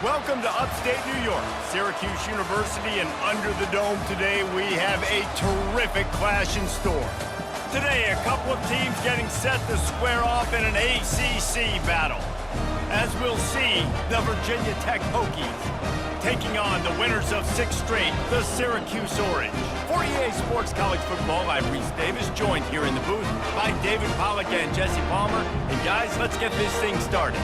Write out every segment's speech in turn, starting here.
Welcome to upstate New York, Syracuse University, and under the dome today we have a terrific clash in store. Today, a couple of teams getting set to square off in an ACC battle. As we'll see, the Virginia Tech Hokies taking on the winners of 6 straight, the Syracuse Orange. For EA Sports College Football, I'm Reese Davis, joined here in the booth by David Pollack and Jesse Palmer. And guys, let's get this thing started.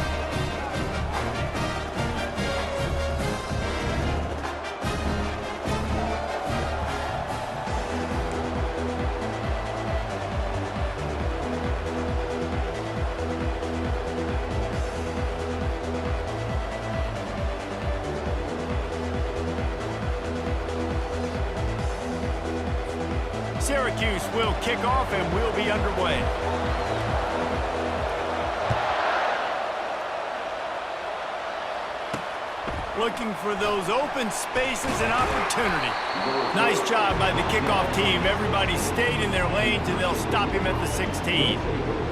Syracuse will kick off and we'll be underway. Looking for those open spaces and opportunity. Nice job by the kickoff team. Everybody stayed in their lanes and they'll stop him at the 16.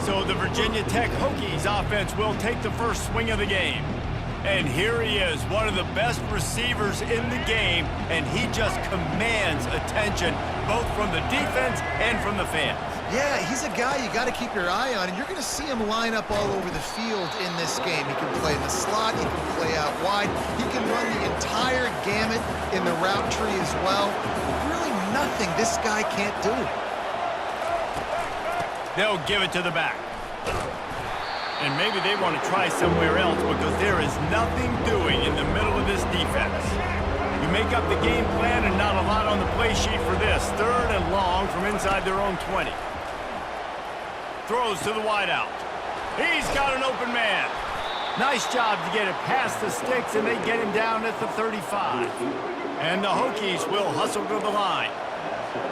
So the Virginia Tech Hokies offense will take the first swing of the game. And here he is, one of the best receivers in the game, and he just commands attention, both from the defense and from the fans. Yeah, he's a guy you got to keep your eye on, and you're going to see him line up all over the field in this game. He can play in the slot, he can play out wide, he can run the entire gamut in the route tree as well. Really nothing this guy can't do. They'll give it to the back. And maybe they want to try somewhere else because there is nothing doing in the middle of this defense. You make up the game plan and not a lot on the play sheet for this. 3rd and long from inside their own 20. Throws to the wideout. He's got an open man. Nice job to get it past the sticks, and they get him down at the 35. And the Hokies will hustle to the line.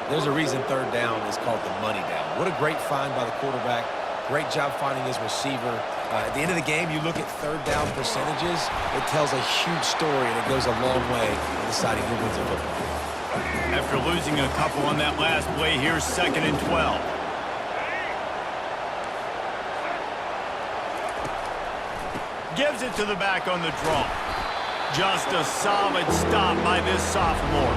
There's a reason 3rd down is called the money down. What a great find by the quarterback. Great job finding his receiver. At the end of the game, you look at 3rd down percentages. It tells a huge story, and it goes a long way in deciding who wins a football. After losing a couple on that last play, here's 2nd and 12. Gives it to the back on the draw. Just a solid stop by this sophomore.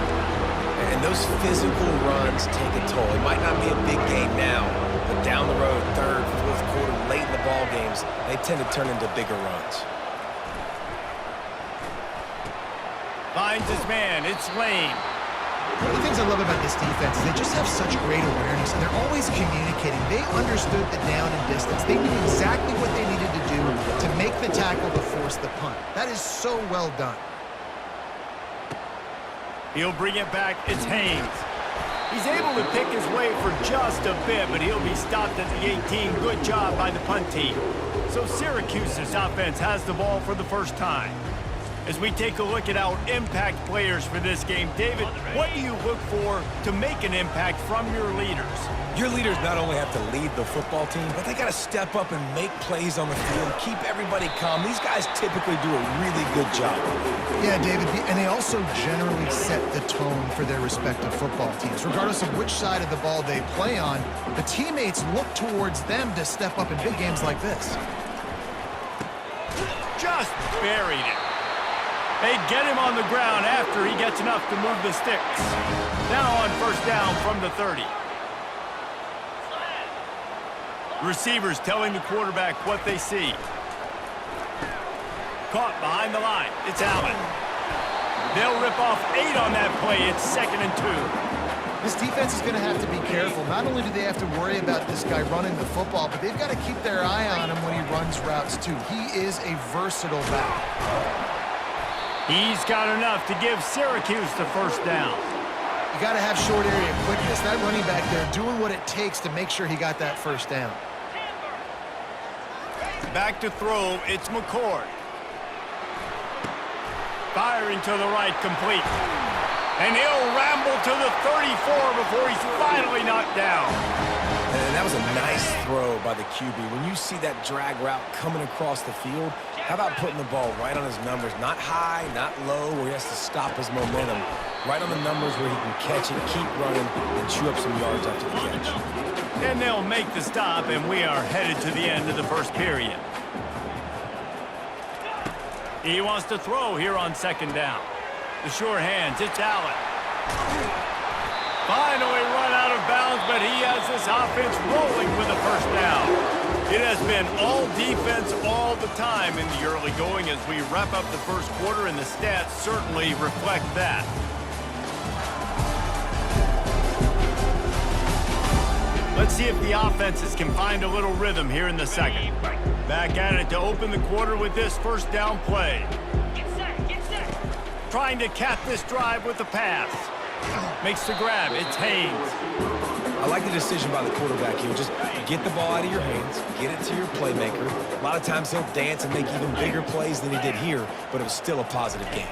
And those physical runs take a toll. It might not be a big game now, but down the road, 3rd, 4th quarter, late in the ball games, they tend to turn into bigger runs. Finds his man. It's Lane. One of the things I love about this defense is they just have such great awareness, and they're always communicating. They understood the down and distance. They knew exactly what they needed to do to make the tackle to force the punt. That is so well done. He'll bring it back. It's Haynes. He's able to pick his way for just a bit, but he'll be stopped at the 18. Good job by the punt team. So Syracuse's offense has the ball for the first time. As we take a look at our impact players for this game, David, what do you look for to make an impact from your leaders? Your leaders not only have to lead the football team, but they got to step up and make plays on the field, keep everybody calm. These guys typically do a really good job. Yeah, David, and they also generally set the tone for their respective football teams. Regardless of which side of the ball they play on, the teammates look towards them to step up in big games like this. Just buried it. They get him on the ground after he gets enough to move the sticks. Now on 1st down from the 30. Receivers telling the quarterback what they see. Caught behind the line. It's Allen. They'll rip off 8 on that play. It's 2nd and 2. This defense is going to have to be careful. Not only do they have to worry about this guy running the football, but they've got to keep their eye on him when he runs routes too. He is a versatile back. He's got enough to give Syracuse the 1st down. You got to have short area quickness. That running back there doing what it takes to make sure he got that 1st down. Back to throw, it's McCord. Firing to the right, complete. And he'll ramble to the 34 before he's finally knocked down. And that was a nice throw by the QB. When you see that drag route coming across the field, how about putting the ball right on his numbers? Not high, not low, where he has to stop his momentum. Right on the numbers where he can catch it, keep running, and chew up some yards after the catch. And they'll make the stop, and we are headed to the end of the 1st period. He wants to throw here on second down. The sure hands, it's Allen. Finally run out of bounds, but he has this offense rolling with a first down. It has been all defense all the time in the early going as we wrap up the first quarter, and the stats certainly reflect that. Let's see if the offenses can find a little rhythm here in the second. Back at it to open the quarter with this first down play. Trying to cap this drive with the pass. Makes the grab. It's Haynes. I like the decision by the quarterback here. Just get the ball out of your hands, get it to your playmaker. A lot of times he'll dance and make even bigger plays than he did here, but it was still a positive game.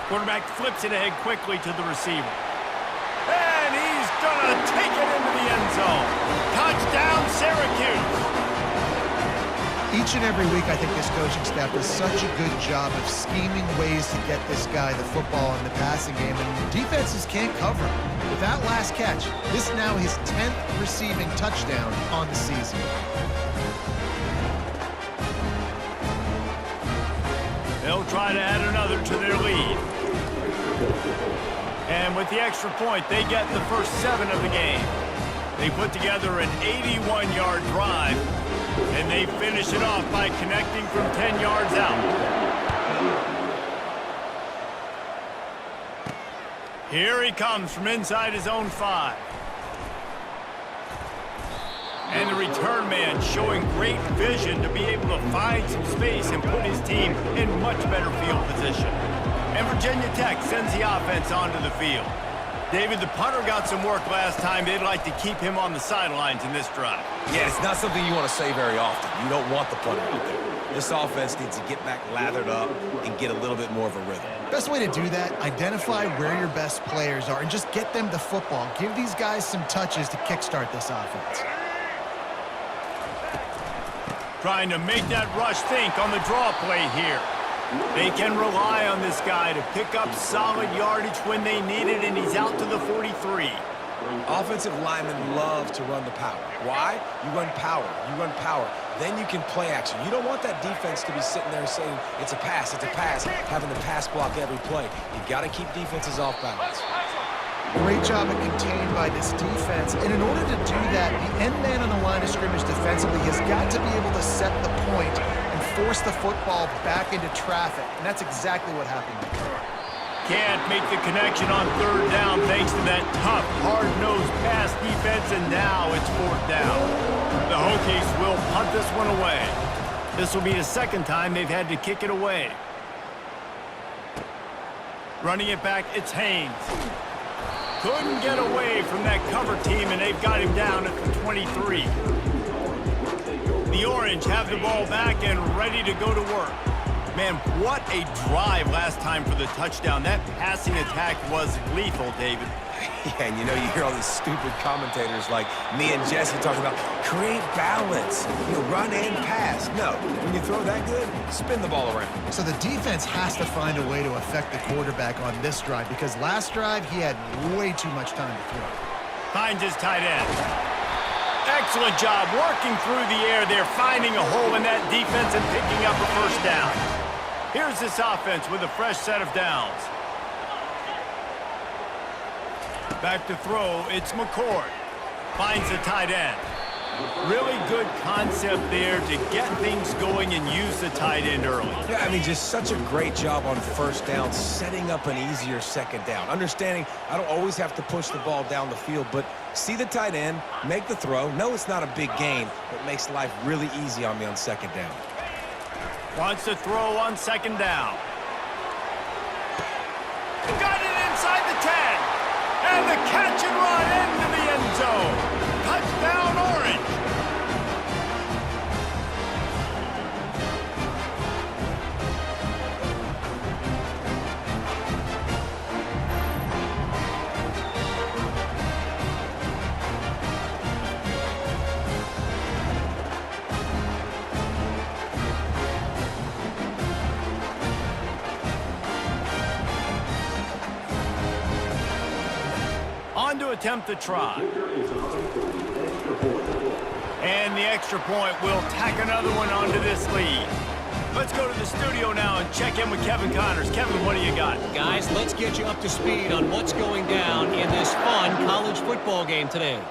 Quarterback flips it ahead quickly to the receiver. And he's gonna take it into the end zone. Touchdown, Syracuse. Each and every week, I think this coaching staff does such a good job of scheming ways to get this guy the football in the passing game, and defenses can't cover him. With that last catch, this is now his 10th receiving touchdown on the season. They'll try to add another to their lead. And with the extra point, they get the first 7 of the game. They put together an 81-yard drive, and they finish it off by connecting from 10 yards out. Here he comes from inside his own 5. And the return man showing great vision to be able to find some space and put his team in much better field position. And Virginia Tech sends the offense onto the field. David, the punter got some work last time. They'd like to keep him on the sidelines in this drive. Yeah, it's not something you want to say very often. You don't want the punter out there. This offense needs to get back lathered up and get a little bit more of a rhythm. Best way to do that, identify where your best players are and just get them the football. Give these guys some touches to kickstart this offense. Trying to make that rush think on the draw play here. They can rely on this guy to pick up solid yardage when they need it, and he's out to the 43. Offensive linemen love to run the power. Why? You run power. You run power. Then you can play action. You don't want that defense to be sitting there saying, it's a pass, having the pass block every play. You got to keep defenses off balance. Great job at contained by this defense. And in order to do that, the end man on the line of scrimmage defensively has got to be able to set the point and force the football back into traffic. And that's exactly what happened. Can't make the connection on third down thanks to that tough, hard-nosed pass defense, and now it's fourth down. The Hokies will punt this one away. This will be the second time they've had to kick it away. Running it back, it's Haynes. Couldn't get away from that cover team, and they've got him down at the 23. The Orange have the ball back and ready to go to work. Man, what a drive last time for the touchdown. That passing attack was lethal, David. Yeah, and you know, you hear all these stupid commentators like me and Jesse talking about create balance, run and pass. No, when you throw that good, spin the ball around. So the defense has to find a way to affect the quarterback on this drive, because last drive he had way too much time to throw. Finds his tight end. Excellent job working through the air there, finding a hole in that defense and picking up a first down. Here's this offense with a fresh set of downs. Back to throw, it's McCord. Finds the tight end. Really good concept there to get things going and use the tight end early. Yeah, I mean, just such a great job on first down, setting up an easier second down. Understanding I don't always have to push the ball down the field, but see the tight end, make the throw. No, it's not a big gain, but makes life really easy on me on second down. Wants to throw on second down. Got it inside the 10. And the catch and run into the end zone. Touchdown, Orange. On to attempt the try. And the extra point will tack another one onto this lead. Let's go to the studio now and check in with Kevin Connors. Kevin, what do you got? Guys, let's get you up to speed on what's going down in this fun college football game today.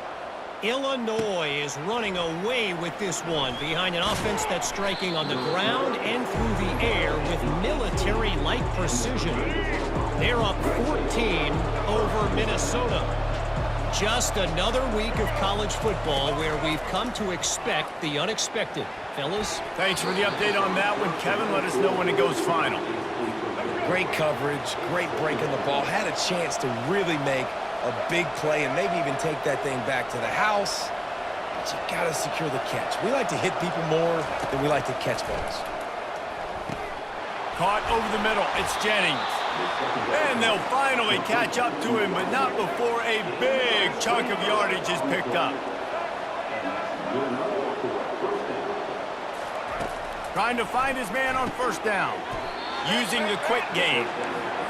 Illinois is running away with this one behind an offense that's striking on the ground and through the air with military-like precision. They're up 14 over Minnesota. Just another week of college football where we've come to expect the unexpected. Fellas? Thanks for the update on that one, Kevin. Let us know when it goes final. Great coverage, great break on the ball. Had a chance to really make a big play and maybe even take that thing back to the house. But you got to secure the catch. We like to hit people more than we like to catch balls. Caught over the middle. It's Jennings. And they'll finally catch up to him, but not before a big chunk of yardage is picked up. Trying to find his man on first down. Using the quick game.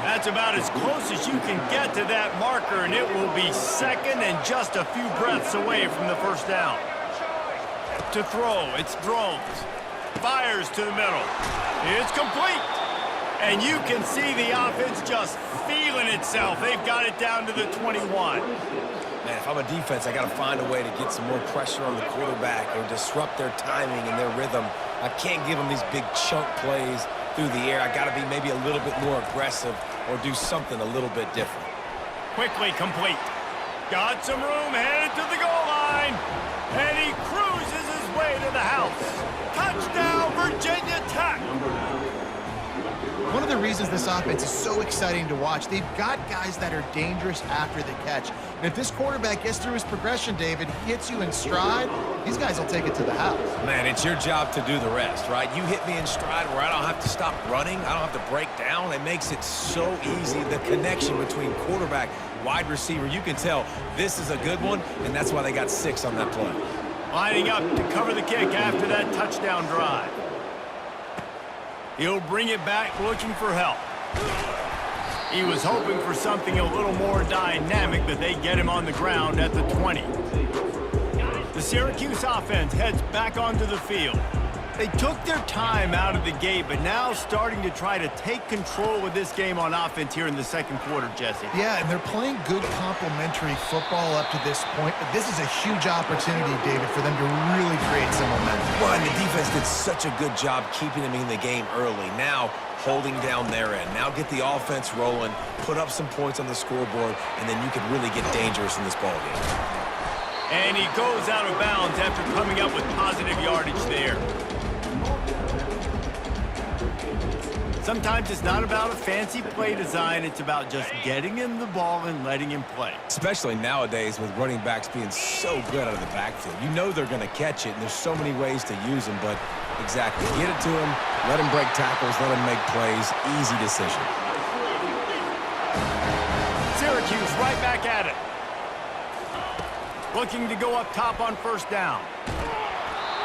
That's about as close as you can get to that marker, and it will be second and just a few breaths away from the first down. To throw, it's Drones. Fires to the middle. It's complete. And you can see the offense just feeling itself. They've got it down to the 21. Man, if I'm a defense, I got to find a way to get some more pressure on the quarterback or disrupt their timing and their rhythm. I can't give them these big chunk plays through the air. I got to be maybe a little bit more aggressive or do something a little bit different. Quickly complete. Got some room, headed to the goal line. And he cruises his way to the house. Touchdown, Virginia Tech. One of the reasons this offense is so exciting to watch, they've got guys that are dangerous after the catch. And if this quarterback gets through his progression, David, hits you in stride, these guys will take it to the house. Man, it's your job to do the rest, right? You hit me in stride where I don't have to stop running. I don't have to break down. It makes it so easy. The connection between quarterback, wide receiver, you can tell this is a good one, and that's why they got 6 on that play. Lining up to cover the kick after that touchdown drive. He'll bring it back looking for help. He was hoping for something a little more dynamic, but they get him on the ground at the 20. The Syracuse offense heads back onto the field. They took their time out of the gate, but now starting to try to take control of this game on offense here in the second quarter, Jesse. Yeah, and they're playing good complementary football up to this point, but this is a huge opportunity, David, for them to really create some momentum. Well, and the defense did such a good job keeping them in the game early. Now, holding down their end. Now get the offense rolling, put up some points on the scoreboard, and then you can really get dangerous in this ball game. And he goes out of bounds after coming up with positive yardage there. Sometimes it's not about a fancy play design. It's about just getting him the ball and letting him play. Especially nowadays with running backs being so good out of the backfield. You know they're going to catch it, and there's so many ways to use them, but exactly. Get it to him, let him break tackles, let him make plays. Easy decision. Syracuse right back at it. Looking to go up top on first down.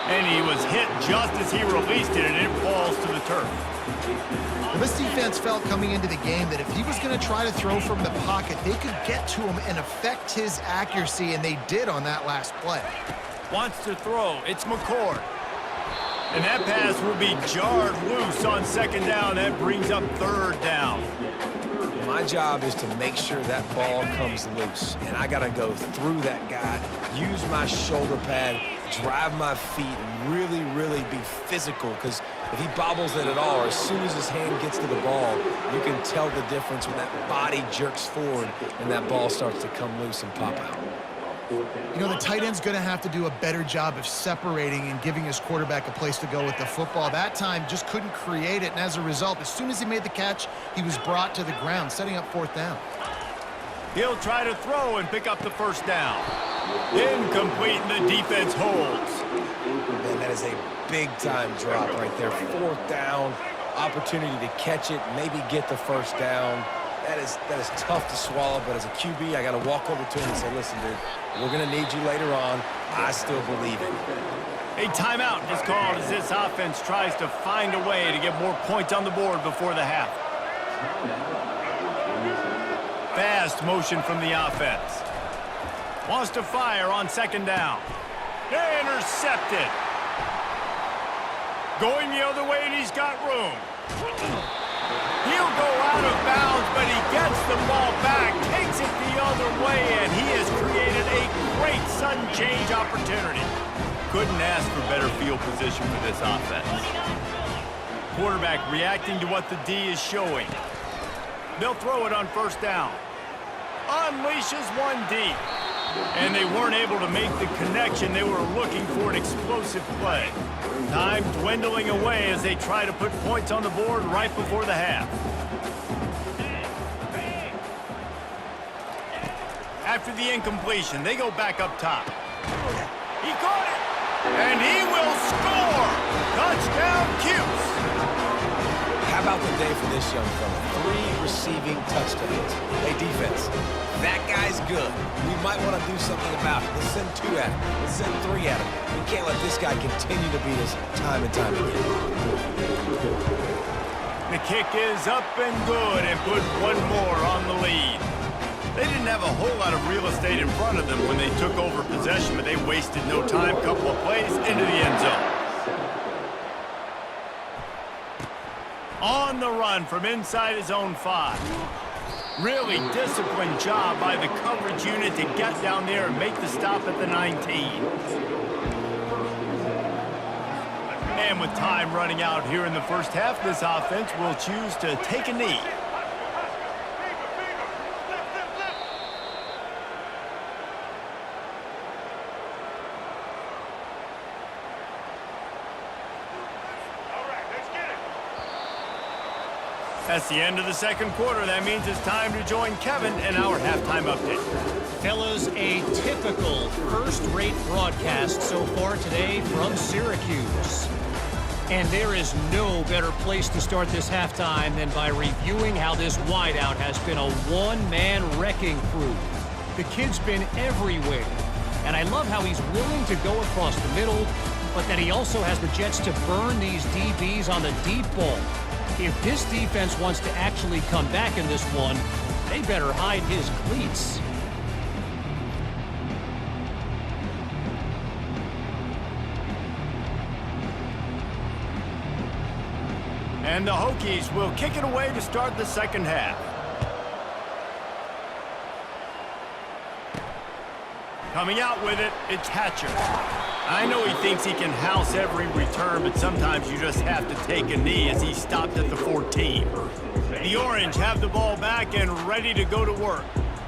And he was hit just as he released it, and it falls to the turf. Well, this defense felt coming into the game that if he was going to try to throw from the pocket, they could get to him and affect his accuracy, and they did on that last play. Wants to throw. It's McCord. And that pass will be jarred loose on second down. That brings up third down. My job is to make sure that ball comes loose, and I got to go through that guy, use my shoulder pad, drive my feet, and really, really be physical, because if he bobbles it at all, or as soon as his hand gets to the ball, you can tell the difference when that body jerks forward and that ball starts to come loose and pop out. You know, the tight end's going to have to do a better job of separating and giving his quarterback a place to go with the football. That time just couldn't create it, and as a result, as soon as he made the catch, he was brought to the ground, setting up fourth down. He'll try to throw and pick up the first down. Incomplete, and the defense holds. Man, that is a big-time drop right there. Fourth down, opportunity to catch it, maybe get the first down. That is tough to swallow, but as a QB, I got to walk over to him and say, listen, dude, we're going to need you later on. I still believe it. A timeout is called as this offense tries to find a way to get more points on the board before the half. Fast motion from the offense. Wants to fire on second down. Intercepted. Going the other way, and he's got room. He'll go out of bounds, but he gets the ball back, takes it the other way, and he has created a great sudden change opportunity. Couldn't ask for better field position for this offense. Quarterback reacting to what the D is showing. They'll throw it on first down. Unleashes one deep. And they weren't able to make the connection. They were looking for an explosive play. Time dwindling away as they try to put points on the board right before the half. After the incompletion, they go back up top. He caught it, and he will score! Touchdown, Cuse! How about the day for this young fella? 3 receiving touchdowns. Hey, defense, that guy's good. We might want to do something about it. Let's send 2 at him. Let's send 3 at him. We can't let this guy continue to beat us time and time again. The kick is up and good and put one more on the lead. They didn't have a whole lot of real estate in front of them when they took over possession, but they wasted no time. Couple of plays into the end zone. On the run from inside his own 5. Really disciplined job by the coverage unit to get down there and make the stop at the 19. And with time running out here in the first half, this offense will choose to take a knee. That's the end of the second quarter. That means it's time to join Kevin in our halftime update. Fellas, a typical first-rate broadcast so far today from Syracuse. And there is no better place to start this halftime than by reviewing how this wideout has been a one-man wrecking crew. The kid's been everywhere. And I love how he's willing to go across the middle, but that he also has the jets to burn these DBs on the deep ball. If this defense wants to actually come back in this one, they better hide his cleats. And the Hokies will kick it away to start the second half. Coming out with it, it's Hatcher. I know he thinks he can house every return, but sometimes you just have to take a knee as he stopped at the 14. The Orange have the ball back and ready to go to work.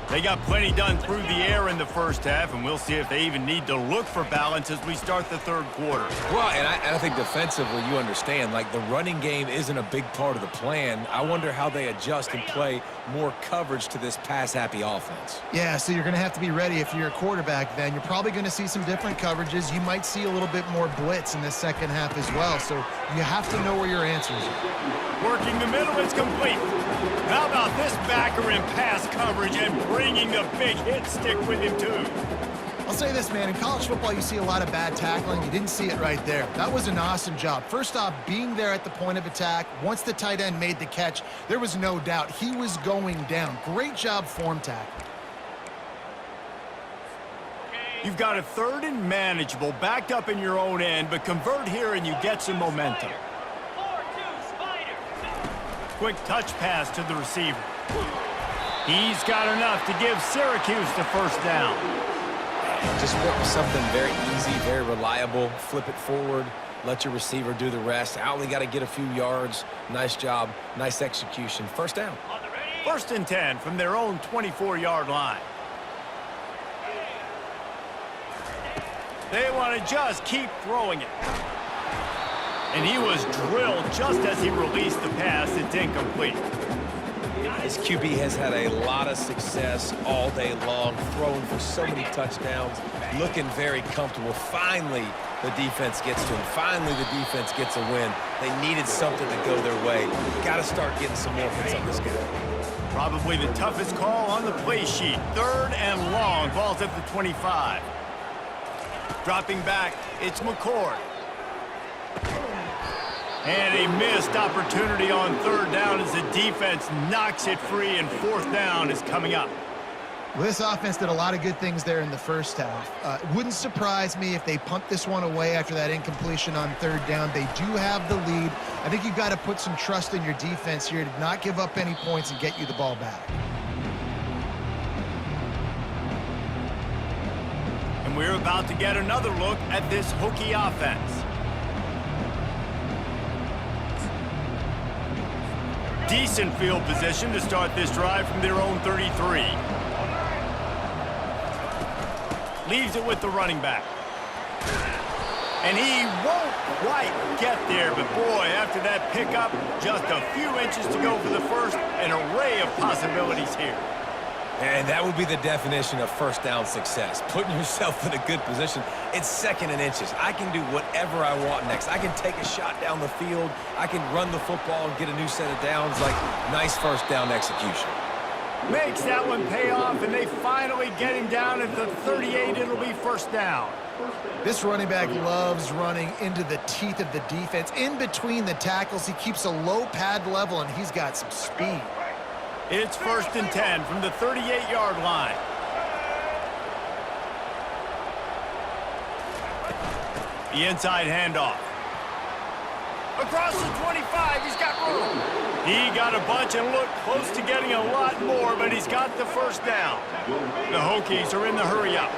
They got plenty done through the air in the first half, and we'll see if they even need to look for balance as we start the third quarter. Well, and I think defensively, you understand, like the running game isn't a big part of the plan. I wonder how they adjust and play more coverage to this pass-happy offense. Yeah, so you're going to have to be ready if you're a quarterback then. You're probably going to see some different coverages. You might see a little bit more blitz in the second half as well, so you have to know where your answers are. Working the middle, it's complete. How about this backer in pass coverage and bringing the big hit stick with him, too? I'll say this, man. In college football, you see a lot of bad tackling. You didn't see it right there. That was an awesome job. First off, being there at the point of attack. Once the tight end made the catch, there was no doubt he was going down. Great job form tackle. You've got a third and manageable, backed up in your own end, but convert here and you get some momentum. Quick touch pass to the receiver. He's got enough to give Syracuse the first down. Just work with something very easy, very reliable. Flip it forward. Let your receiver do the rest. I only got to get a few yards. Nice job. Nice execution. First down. First and 10 from their own 24-yard line. They want to just keep throwing it. And he was drilled just as he released the pass. It's incomplete. This QB has had a lot of success all day long, throwing for so many touchdowns, looking very comfortable. Finally, the defense gets to him. Finally, the defense gets a win. They needed something to go their way. Got to start getting some more hits on this guy. Probably the toughest call on the play sheet. Third and long. Ball's at the 25. Dropping back, it's McCord. And a missed opportunity on third down as the defense knocks it free, and fourth down is coming up. Well, this offense did a lot of good things there in the first half. It wouldn't surprise me if they punt this one away after that incompletion on third down. They do have the lead. I think you've got to put some trust in your defense here to not give up any points and get you the ball back. And we're about to get another look at this Hokie offense. Decent field position to start this drive from their own 33. Leaves it with the running back. And he won't quite get there, but boy, after that pickup, just a few inches to go for the first, an array of possibilities here. And that would be the definition of first down success. Putting yourself in a good position. It's second and inches. I can do whatever I want next. I can take a shot down the field. I can run the football and get a new set of downs. Like, nice first down execution. Makes that one pay off, and they finally get him down at the 38. It'll be first down. This running back loves running into the teeth of the defense. In between the tackles, he keeps a low pad level, and he's got some speed. It's first and 10 from the 38-yard line. The inside handoff. Across the 25, he's got room. He got a bunch and looked close to getting a lot more, but he's got the first down. The Hokies are in the hurry-up.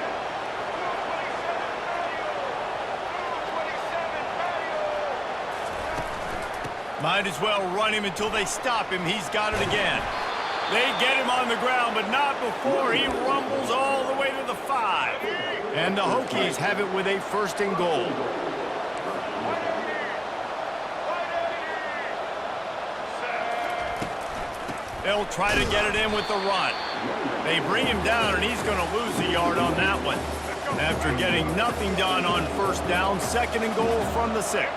Might as well run him until they stop him. He's got it again. They get him on the ground, but not before he rumbles all the way to the 5. And the Hokies have it with a first and goal. They'll try to get it in with the run. They bring him down, and he's going to lose a yard on that one. After getting nothing done on first down, second and goal from the 6.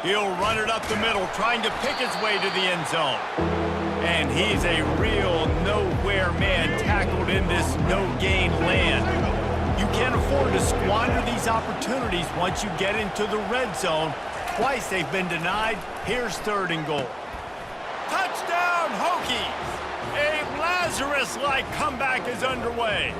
He'll run it up the middle, trying to pick his way to the end zone. And he's a real nowhere man tackled in this no-gain land. You can't afford to squander these opportunities once you get into the red zone. Twice they've been denied. Here's third and goal. Touchdown, Hokies! A Lazarus-like comeback is underway.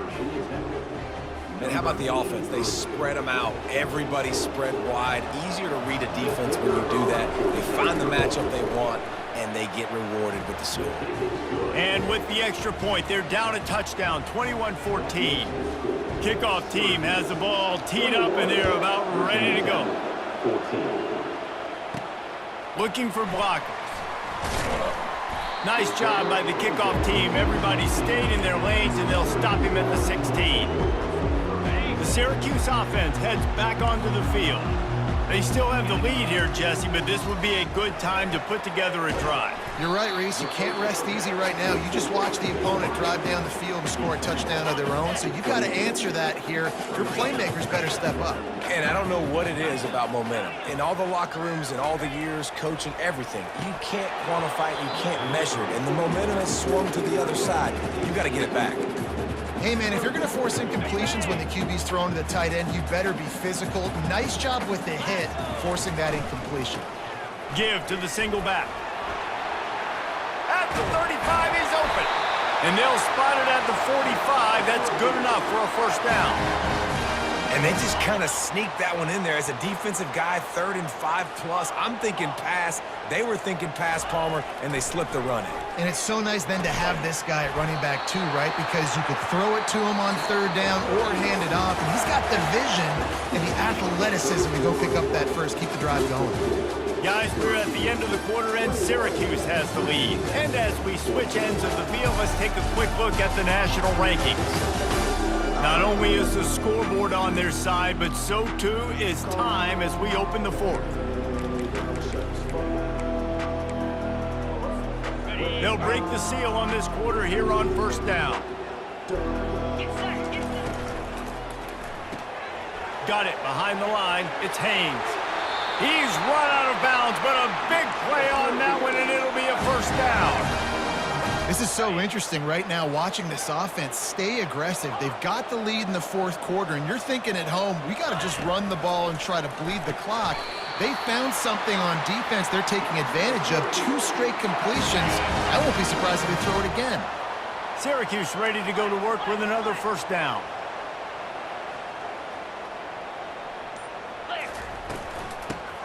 And how about the offense? They spread them out. Everybody spread wide. Easier to read a defense when you do that. They find the matchup they want, and they get rewarded with the score. And with the extra point, they're down a touchdown, 21-14. Kickoff team has the ball teed up, and they're about ready to go. Looking for blockers. Nice job by the kickoff team. Everybody stayed in their lanes, and they'll stop him at the 16. The Syracuse offense heads back onto the field. They still have the lead here, Jesse, but this would be a good time to put together a drive. You're right, Reese. You can't rest easy right now. You just watch the opponent drive down the field and score a touchdown of their own, so you've got to answer that here. Your playmakers better step up. And I don't know what it is about momentum. In all the locker rooms, in all the years, coaching, everything, you can't quantify it, you can't measure it, and the momentum has swung to the other side. You got to get it back. Hey, man, if you're going to force incompletions when the QB's thrown to the tight end, you better be physical. Nice job with the hit, forcing that incompletion. Give to the single back. At the 35, he's open. And they'll spot it at the 45. That's good enough for a first down. And they just kind of sneaked that one in there. As a defensive guy, 3rd and 5+. I'm thinking pass. They were thinking pass, Palmer, and they slipped the run in. And it's so nice then to have this guy at running back too, right? Because you could throw it to him on third down or hand it off. And he's got the vision and the athleticism to go pick up that first, keep the drive going. Guys, we're at the end of the quarter, and Syracuse has the lead. And as we switch ends of the field, let's take a quick look at the national rankings. Not only is the scoreboard on their side, but so too is time as we open the fourth. They'll break the seal on this quarter here on first down. Got it behind the line. It's Haynes. He's run out of bounds, but a big play on that one, and it'll be a first down. This is so interesting right now, watching this offense stay aggressive. They've got the lead in the fourth quarter, and you're thinking at home, we got to just run the ball and try to bleed the clock. They found something on defense they're taking advantage of. 2 straight completions. I won't be surprised if they throw it again. Syracuse ready to go to work with another first down.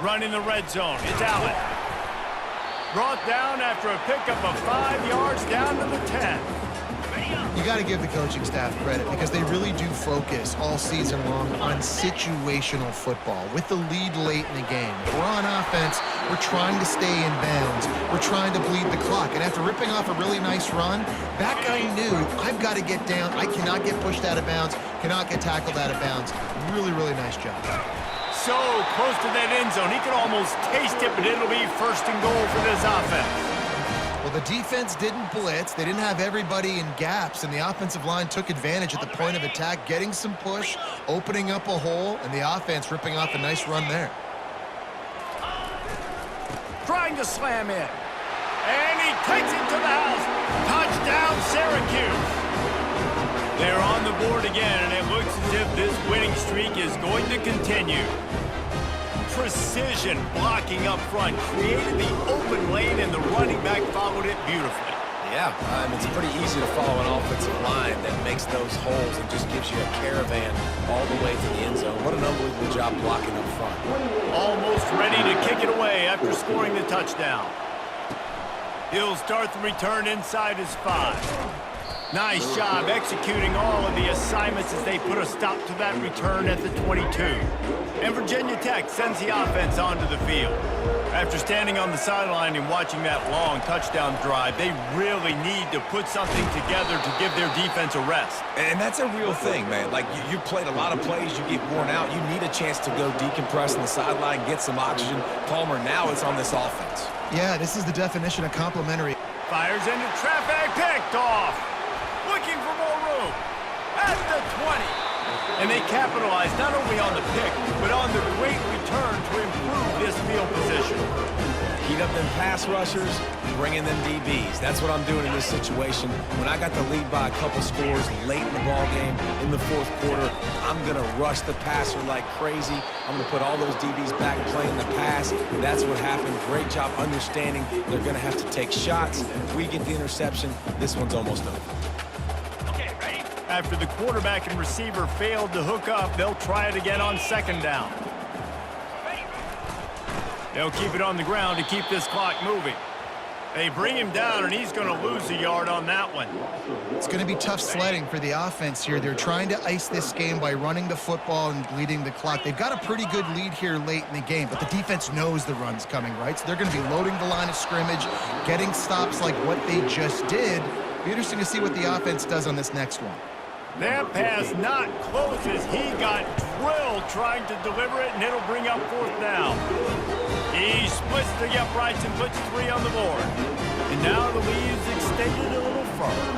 Running the red zone. It's Allen. Brought down after a pickup of 5 yards down to the 10. You got to give the coaching staff credit because they really do focus all season long on situational football. With the lead late in the game, if we're on offense, we're trying to stay in bounds. We're trying to bleed the clock. And after ripping off a really nice run, that guy knew, I've got to get down. I cannot get pushed out of bounds, cannot get tackled out of bounds. Really, really nice job. So close to that end zone. He can almost taste it, but it'll be first and goal for this offense. Well, the defense didn't blitz. They didn't have everybody in gaps, and the offensive line took advantage at the point of attack, getting some push, opening up a hole, and the offense ripping off a nice run there. Trying to slam in. And he takes it to the house. Touchdown, Syracuse. They're on the board again, and it looks as if this winning streak is going to continue. Precision blocking up front created the open lane, and the running back followed it beautifully. Yeah, it's pretty easy to follow an offensive line that makes those holes and just gives you a caravan all the way to the end zone. What an unbelievable job blocking up front. Almost ready to kick it away after scoring the touchdown. He'll start the return inside his 5. Nice job executing all of the assignments as they put a stop to that return at the 22. And Virginia Tech sends the offense onto the field. After standing on the sideline and watching that long touchdown drive, they really need to put something together to give their defense a rest. And that's a real thing, man. Like, you played a lot of plays, you get worn out, you need a chance to go decompress on the sideline, get some oxygen. Palmer, now it's on this offense. Yeah, this is the definition of complimentary. Fires into traffic, picked off. Looking for more room at the 20. And they capitalize not only on the pick, but on the great return to improve this field position. Heat up them pass rushers, bring in them DBs. That's what I'm doing in this situation. When I got the lead by a couple scores late in the ball game, in the fourth quarter, I'm going to rush the passer like crazy. I'm going to put all those DBs back playing the pass. That's what happened. Great job understanding they're going to have to take shots. If we get the interception, this one's almost over. After the quarterback and receiver failed to hook up, they'll try it again on second down. They'll keep it on the ground to keep this clock moving. They bring him down, and he's going to lose a yard on that one. It's going to be tough sledding for the offense here. They're trying to ice this game by running the football and bleeding the clock. They've got a pretty good lead here late in the game, but the defense knows the run's coming, right? So they're going to be loading the line of scrimmage, getting stops like what they just did. It'll be interesting to see what the offense does on this next one. That pass not close as he got drilled trying to deliver it, and it'll bring up fourth down. He splits the uprights and puts 3 on the board. And now the lead's extended a little further.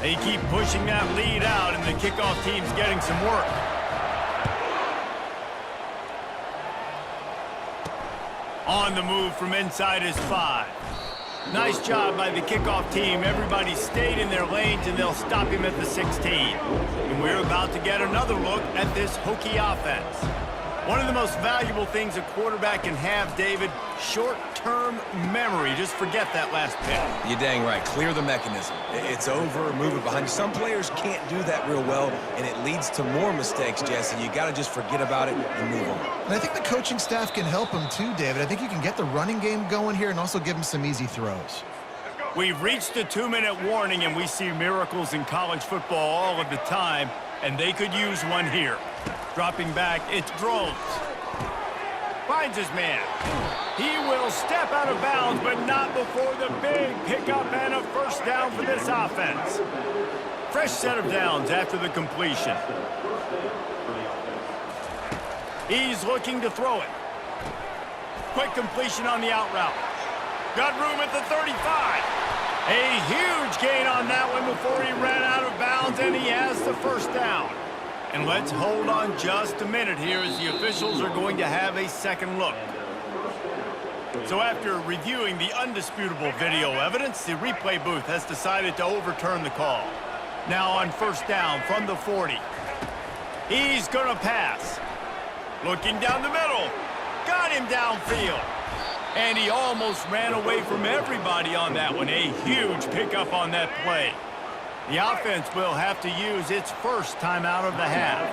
They keep pushing that lead out, and the kickoff team's getting some work. On the move from inside his 5. Nice job by the kickoff team. Everybody stayed in their lanes, and they'll stop him at the 16. And we're about to get another look at this Hokie offense. One of the most valuable things a quarterback can have, David, short-term memory. Just forget that last pick. You're dang right. Clear the mechanism. It's over, move it behind you. Some players can't do that real well, and it leads to more mistakes, Jesse. You got to just forget about it and move on. And I think the coaching staff can help him too, David. I think you can get the running game going here and also give him some easy throws. We've reached the 2-minute warning, and we see miracles in college football all of the time, and they could use one here. Dropping back, it's Drones. Finds his man. He will step out of bounds, but not before the big pickup and a first down for this offense. Fresh set of downs after the completion. He's looking to throw it. Quick completion on the out route. Got room at the 35. A huge gain on that one before he ran out of bounds, and he has the first down. And let's hold on just a minute here as the officials are going to have a second look. So after reviewing the undisputable video evidence, the replay booth has decided to overturn the call. Now on first down from the 40. He's going to pass. Looking down the middle. Got him downfield. And he almost ran away from everybody on that one. A huge pickup on that play. The offense will have to use its first timeout of the half.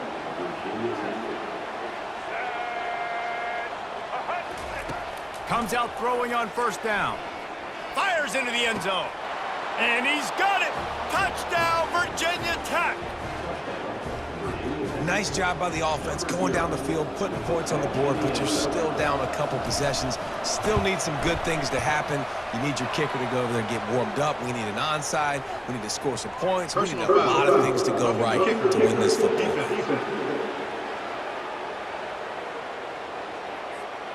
Comes out throwing on first down. Fires into the end zone. And he's got it. Touchdown, Virginia Tech. Nice job by the offense going down the field, putting points on the board, but you're still down a couple possessions. Still need some good things to happen. You need your kicker to go over there and get warmed up. We need an onside. We need to score some points. We need a lot of things to go right to win this football game.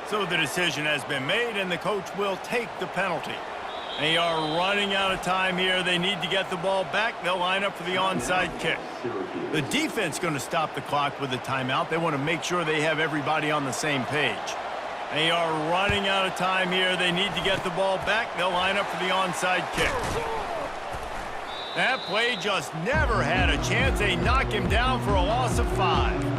So the decision has been made, and the coach will take the penalty. They are running out of time here. They need to get the ball back. They'll line up for the onside kick. The defense going to stop the clock with a timeout. They want to make sure they have everybody on the same page. They are running out of time here. They need to get the ball back. They'll line up for the onside kick. That play just never had a chance. They knock him down for a loss of 5.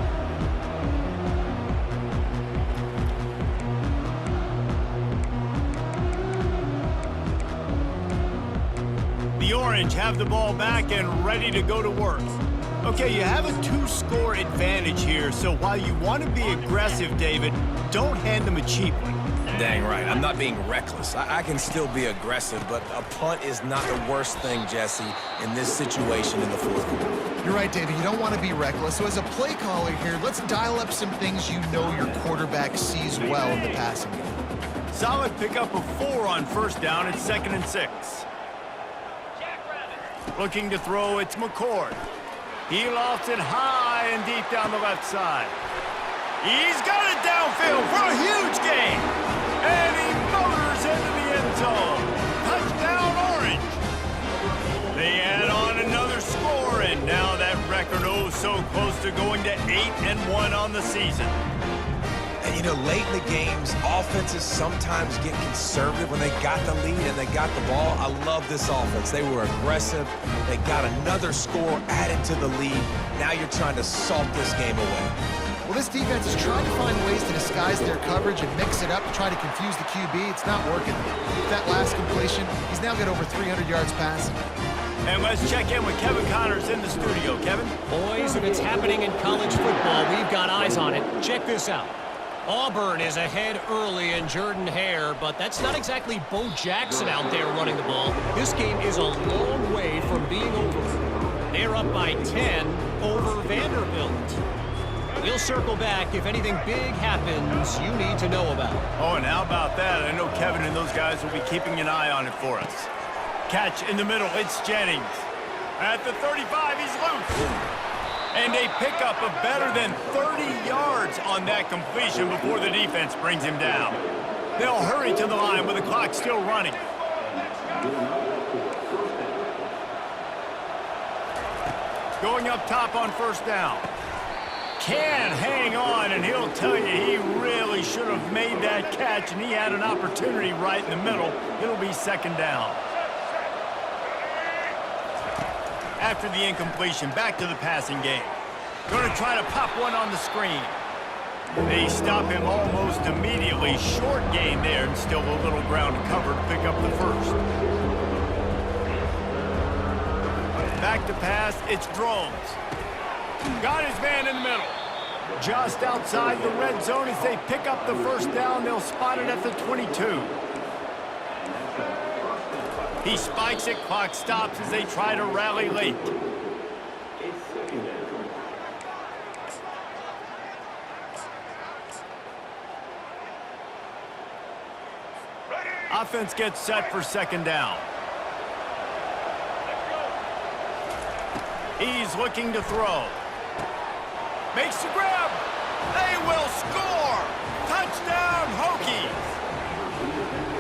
The Orange have the ball back and ready to go to work. Okay, you have a 2-score advantage here, so while you want to be aggressive, David, don't hand them a cheap one. Dang right. I'm not being reckless. I can still be aggressive, but a punt is not the worst thing, Jesse, in this situation in the fourth quarter. You're right, David. You don't want to be reckless. So as a play caller here, let's dial up some things you know your quarterback sees well in the passing game. Solid pickup of 4 on first down. It's 2nd and 6. Looking to throw, it's McCord. He lofts it high and deep down the left side. He's got it downfield for a huge gain. And he motors into the end zone. Touchdown, Orange. They add on another score, and now that record so close to going to 8-1 on the season. And, you know, late in the games, offenses sometimes get conservative when they got the lead and they got the ball. I love this offense. They were aggressive. They got another score added to the lead. Now you're trying to salt this game away. Well, this defense is trying to find ways to disguise their coverage and mix it up to try to confuse the QB. It's not working. With that last completion, he's now got over 300 yards passing. And let's check in with Kevin Connors in the studio. Kevin? Boys, if it's happening in college football, we've got eyes on it. Check this out. Auburn is ahead early in Jordan-Hare, but that's not exactly Bo Jackson out there running the ball. This game is a long way from being over. They're up by 10 over Vanderbilt. We'll circle back if anything big happens you need to know about. Oh, and how about that? I know Kevin and those guys will be keeping an eye on it for us. Catch in the middle, it's Jennings. At the 35, he's loose. And a pickup of better than 30 yards on that completion before the defense brings him down. They'll hurry to the line with the clock still running. Going up top on first down. Can hang on, and he'll tell you he really should have made that catch, and he had an opportunity right in the middle. It'll be 2nd down. After the incompletion, back to the passing game. Going to try to pop one on the screen. They stop him almost immediately. Short gain there, and still a little ground to cover to pick up the first. Back to pass, it's Drones. Got his man in the middle. Just outside the red zone as they pick up the first down. They'll spot it at the 22. He spikes it, clock stops as they try to rally late. Offense gets set for 2nd down. He's looking to throw. Makes the grab. They will score. Touchdown, Hokies.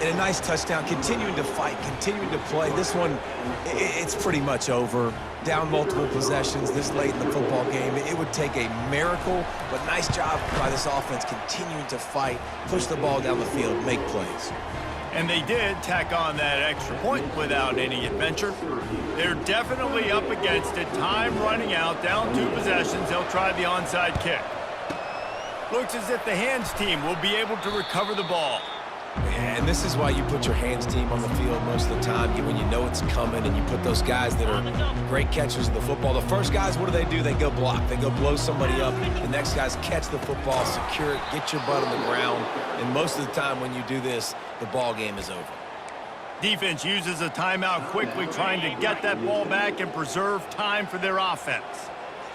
And a nice touchdown, continuing to fight, continuing to play. This one, it's pretty much over. Down multiple possessions this late in the football game. It would take a miracle, but nice job by this offense continuing to fight, push the ball down the field, make plays. And they did tack on that extra point without any adventure. They're definitely up against it. Time running out, down 2 possessions. They'll try the onside kick. Looks as if the hands team will be able to recover the ball. Yeah, and this is why you put your hands team on the field most of the time when you know it's coming, and you put those guys that are great catchers of the football. The first guys, what do? They go block. They go blow somebody up. The next guys catch the football, secure it, get your butt on the ground, and most of the time when you do this, the ball game is over. Defense uses a timeout quickly, trying to get that ball back and preserve time for their offense.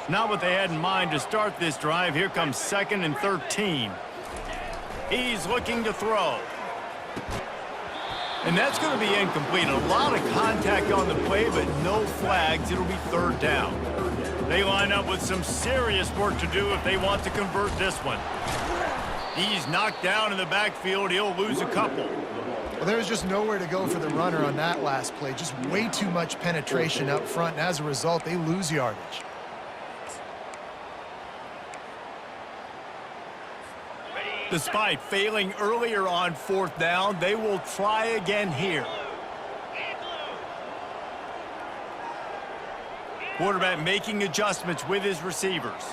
Not what they had in mind to start this drive. Here comes 2nd and 13. He's looking to throw. And that's going to be incomplete. A lot of contact on the play, but no flags. It'll be 3rd down. They line up with some serious work to do if they want to convert this one. He's knocked down in the backfield. He'll lose a couple. Well, there's just nowhere to go for the runner on that last play. Just way too much penetration up front, and as a result, they lose yardage. Despite failing earlier on 4th down, they will try again here. Quarterback making adjustments with his receivers.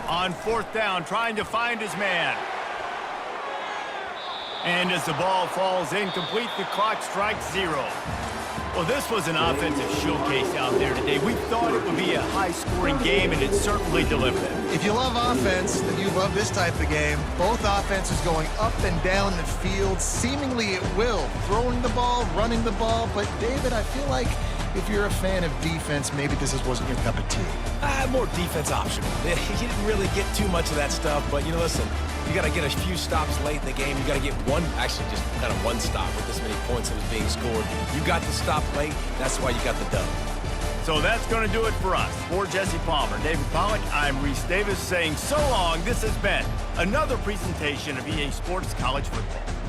On 4th down, trying to find his man. And as the ball falls incomplete, the clock strikes 0. Well, this was an offensive showcase out there today. We thought it would be a high-scoring game, and it certainly delivered. If you love offense, then you love this type of game. Both offenses going up and down the field, seemingly at will. Throwing the ball, running the ball. But, David, I feel like if you're a fan of defense, maybe this wasn't your cup of tea. More defense optional. You didn't really get too much of that stuff, but, you know, listen, you got to get a few stops late in the game. You got to get actually just kind of one stop with this many points that was being scored. You got the stop late. That's why you got the dub. So that's going to do it for us. For Jesse Palmer, David Pollack, I'm Reese Davis saying so long. This has been another presentation of EA Sports College Football.